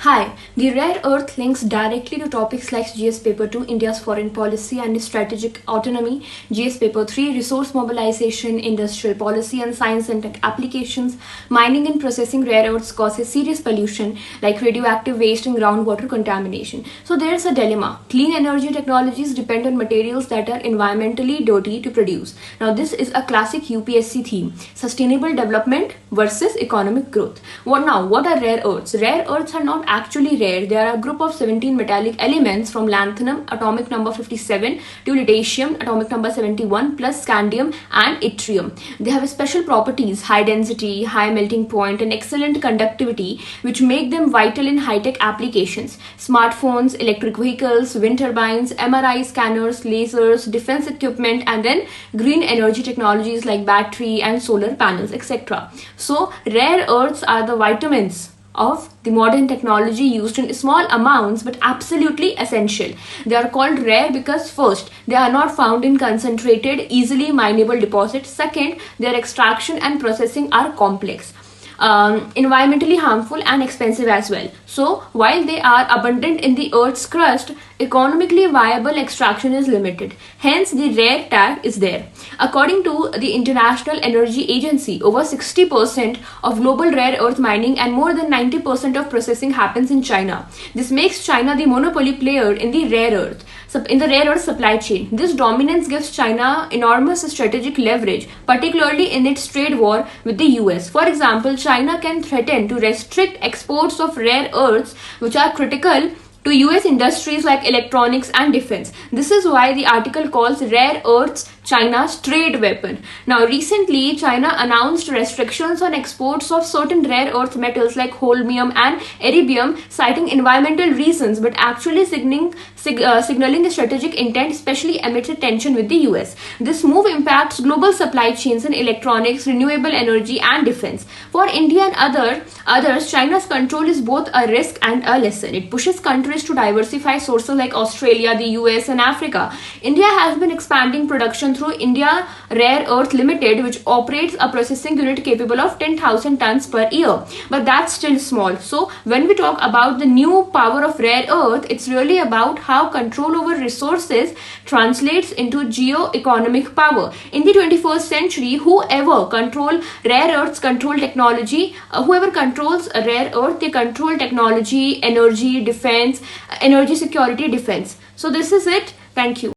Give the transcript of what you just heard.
Hi, the rare earth links directly to topics like GS Paper 2, India's foreign policy and strategic autonomy, GS Paper 3, resource mobilization, industrial policy and science and tech applications. Mining and processing rare earths causes serious pollution like radioactive waste and groundwater contamination. So there's a dilemma. Clean energy technologies depend on materials that are environmentally dirty to produce. Now this is a classic UPSC theme, sustainable development versus economic growth. What are rare earths? Rare earths are not actually rare. They are a group of 17 metallic elements from lanthanum, atomic number 57, to lutetium, atomic number 71, plus scandium and yttrium. They have special properties, high density, high melting point, and excellent conductivity, which make them vital in high-tech applications. Smartphones, electric vehicles, wind turbines, MRI scanners, lasers, defense equipment, and then green energy technologies like battery and solar panels, etc. So, rare earths are the vitamins of the modern technology used in small amounts but absolutely essential. They are called rare because first, they are not found in concentrated, easily mineable deposits. Second, their extraction and processing are complex. Environmentally harmful and expensive as well. So, while they are abundant in the Earth's crust, economically viable extraction is limited. Hence, the rare tag is there. According to the International Energy Agency, over 60% of global rare earth mining and more than 90% of processing happens in China. This makes China the monopoly player in the rare earth supply chain. This dominance gives China enormous strategic leverage, particularly in its trade war with the US. For example, China can threaten to restrict exports of rare earths, which are critical to US industries like electronics and defense. This is why the article calls rare earths China's trade weapon. Now, recently, China announced restrictions on exports of certain rare earth metals like holmium and erbium, citing environmental reasons, but actually signaling a strategic intent, especially amidst tension with the US. This move impacts global supply chains in electronics, renewable energy, and defense. For India and others, China's control is both a risk and a lesson. It pushes countries to diversify sources like Australia, the US, and Africa. India has been expanding production through India Rare Earth Limited, which operates a processing unit capable of 10,000 tons per year. But that's still small. So when we talk about the new power of rare earth, it's really about how control over resources translates into geo-economic power. In the 21st century, whoever controls rare earth, they control technology, energy, defense, energy security, defense. So this is it. Thank you.